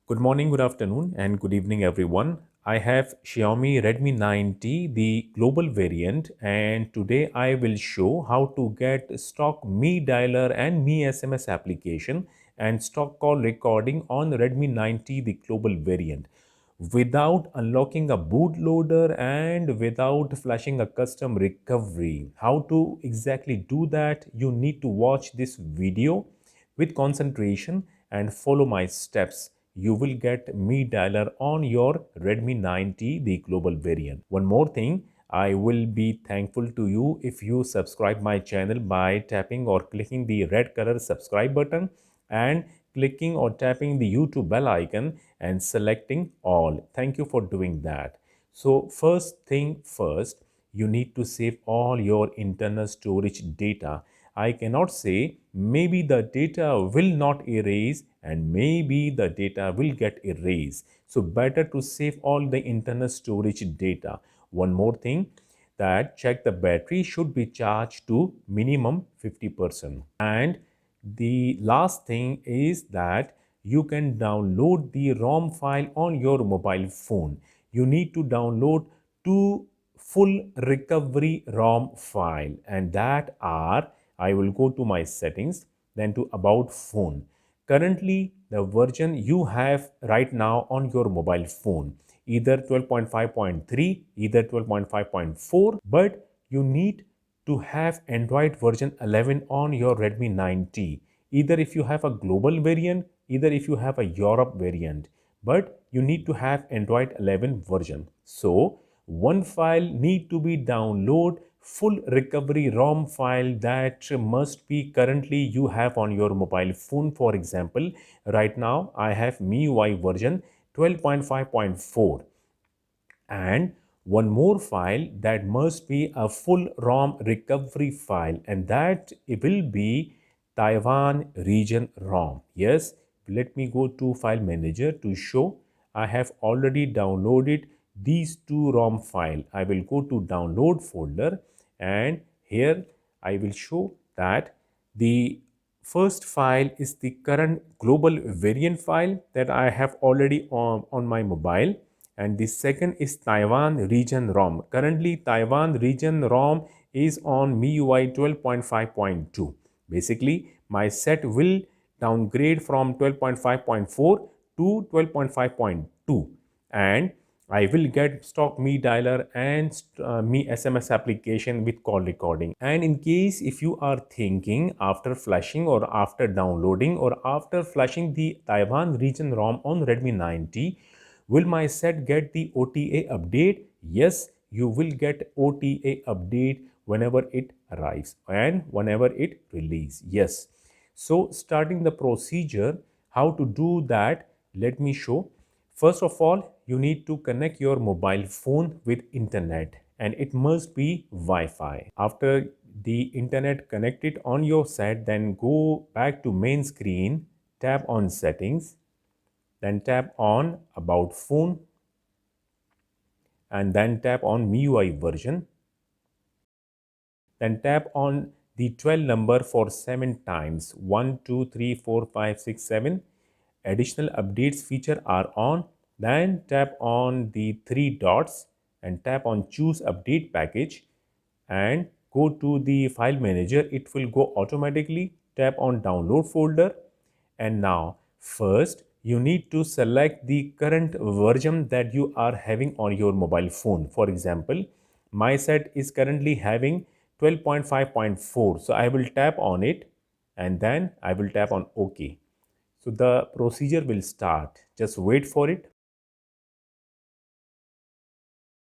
Good morning, good afternoon, and good evening, everyone. I have Xiaomi Redmi 9T, the global variant, and today I will show how to get stock Mi Dialer and Mi SMS application and stock call recording on Redmi 9T, the global variant, without unlocking a bootloader and without flashing a custom recovery. How to exactly do that? You need to watch this video with concentration and follow my steps. You will get Mi Dialer on your Redmi 9T, the global variant. One more thing, I will be thankful to you if you subscribe my channel by tapping or clicking the red color subscribe button and clicking or tapping the YouTube bell icon and selecting all. Thank you for doing that. So first thing first, you need to save all your internal storage data. I cannot say maybe the data will not erase and maybe the data will get erased. So better to save all the internal storage data. One more thing, that check the battery should be charged to minimum 50%. And the last thing is that you can download the ROM file on your mobile phone. You need to download two full recovery ROM file, and that are, I will go to my settings, then to about phone. Currently, the version you have right now on your mobile phone, either 12.5.3, either 12.5.4, but you need to have Android version 11 on your Redmi 9T. Either if you have a global variant, either if you have a Europe variant, but you need to have Android 11 version. So one file need to be download full recovery ROM file that must be currently you have on your mobile phone. For example, right now I have MIUI version 12.5.4 and one more file that must be a full ROM recovery file, and that it will be Taiwan region ROM. Yes, let me go to file manager to show I have already downloaded these two ROM file. I will go to download folder and here I will show that the first file is the current global variant file that I have already on my mobile, and the second is Taiwan region ROM. Currently, Taiwan region ROM is on MIUI 12.5.2. Basically, my set will downgrade from 12.5.4 to 12.5.2, and I will get stock Mi Dialer and Mi SMS application with call recording. And in case if you are thinking after flashing or after downloading or after flashing the Taiwan region ROM on Redmi 9T, will my set get the OTA update? Yes, you will get OTA update whenever it arrives and whenever it release. Yes. So starting the procedure, how to do that, let me show. First of all, you need to connect your mobile phone with internet and it must be Wi-Fi. After the internet connected on your set, then go back to main screen, tap on settings, then tap on about phone and then tap on MIUI version. Then tap on the 12 number for 7 times. 1, 2, 3, 4, 5, 6, 7. Additional updates feature are on. Then tap on the 3 dots and tap on choose update package and go to the file manager. It will go automatically. Tap on download folder, and now first you need to select the current version that you are having on your mobile phone. For example, my set is currently having 12.5.4, so I will tap on it and then I will tap on OK. So the procedure will start. Just wait for it.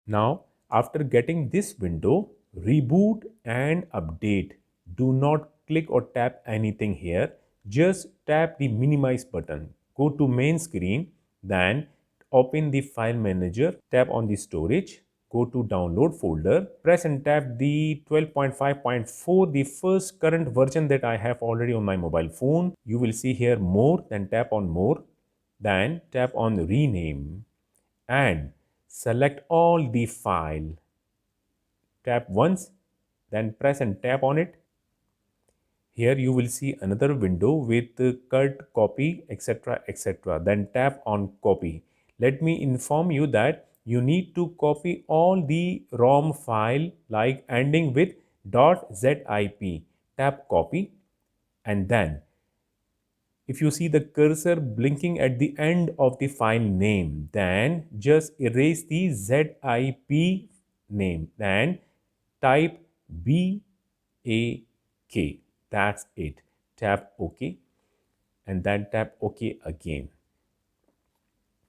Now, after getting this window, reboot and update. Do not click or tap anything here. Just tap the minimize button. Go to main screen, then open the file manager, tap on the storage, go to download folder, press and tap the 12.5.4, the first current version that I have already on my mobile phone. You will see here more, then tap on more, then tap on rename and select all the file. Tap once, then press and tap on it. Here you will see another window with cut, copy, etc. etc. Then tap on copy. Let me inform you that you need to copy all the ROM file like ending with .zip. Tap copy, and then if you see the cursor blinking at the end of the file name, then just erase the zip name. Then type BAK. That's it. Tap OK, and then tap OK again.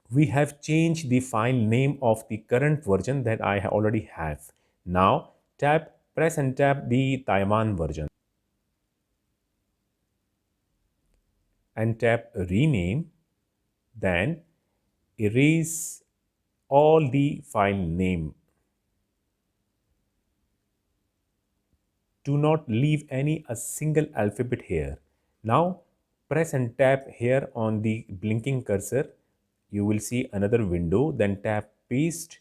We have changed the file name of the current version that I already have. Now press and tap the Taiwan version and tap rename. Then erase all the file name. Do not leave any a single alphabet here. Now press and tap here on the blinking cursor. You will see another window. Then tap paste,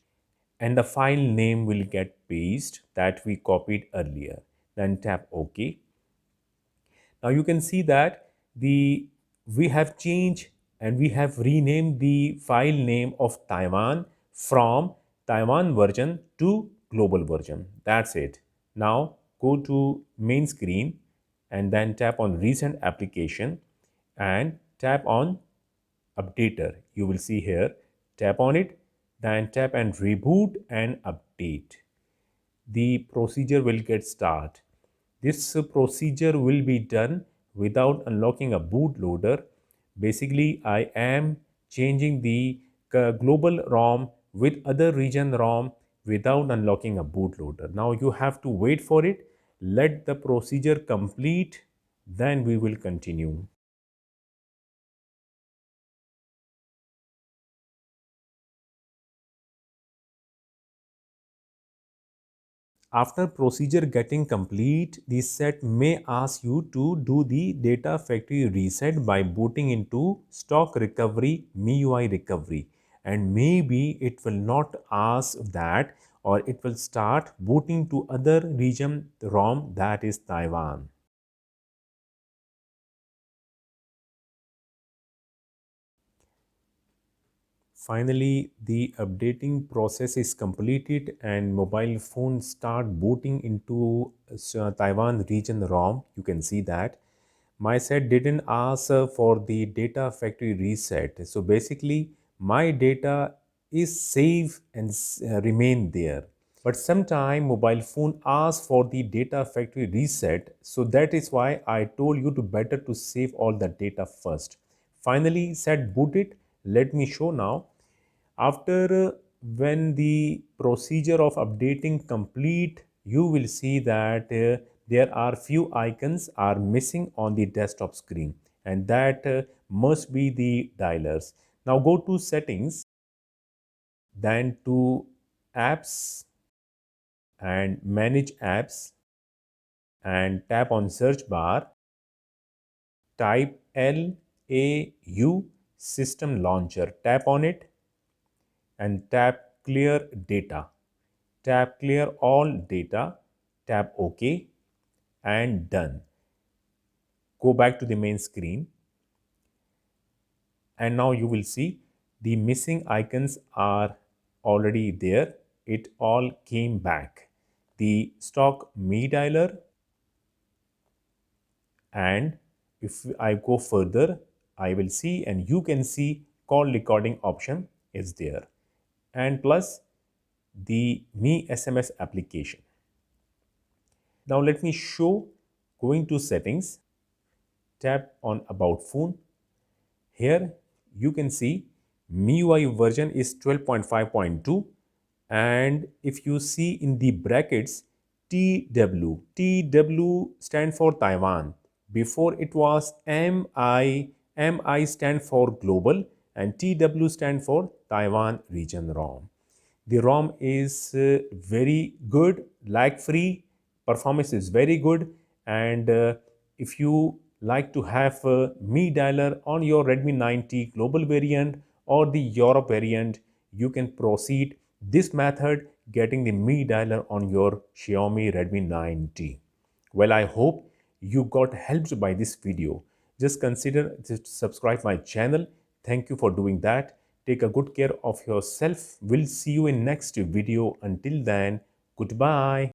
and the file name will get pasted that we copied earlier. Then tap OK. Now you can see that we have changed and we have renamed the file name of Taiwan from Taiwan version to global version. That's it. Now go to main screen and then tap on recent application and tap on updater. You will see here, tap on it, then tap and reboot and update. The procedure will get start. This procedure will be done without unlocking a bootloader. Basically, I am changing the global ROM with other region ROM without unlocking a bootloader. Now you have to wait for it. Let the procedure complete, then we will continue. After procedure getting complete, the set may ask you to do the data factory reset by booting into stock recovery, MIUI recovery, and maybe it will not ask that, or it will start booting to other region ROM, that is Taiwan. Finally, the updating process is completed and mobile phones start booting into Taiwan region ROM. You can see that. My set didn't ask for the data factory reset. So basically, my data is safe and remain there. But sometime mobile phone asks for the data factory reset. So that is why I told you to better to save all the data first. Finally, set booted. Let me show now. After when the procedure of updating complete, you will see that there are few icons are missing on the desktop screen, and that must be the dialers. Now go to settings, then to apps and manage apps, and tap on search bar, type LAU system launcher, tap on it and tap clear data. Tap clear all data, tap OK, and done. Go back to the main screen, and now you will see the missing icons are already there. It all came back. The stock Mi dialer, and if I go further, I will see, and you can see call recording option is there, and plus the Mi SMS application. Now let me show. Going to settings, tap on about phone. Here you can see MIUI version is 12.5.2, and if you see in the brackets TW stand for Taiwan. Before it was MI stand for global, and TW stand for Taiwan region ROM. The ROM is very good, lag free, performance is very good, and if you like to have a Mi dialer on your Redmi 9T global variant or the Europe variant, you can proceed this method getting the Mi dialer on your Xiaomi Redmi 9T. Well, I hope you got helped by this video. Just consider to subscribe my channel. Thank you for doing that. Take a good care of yourself. We'll see you in next video. Until then, goodbye.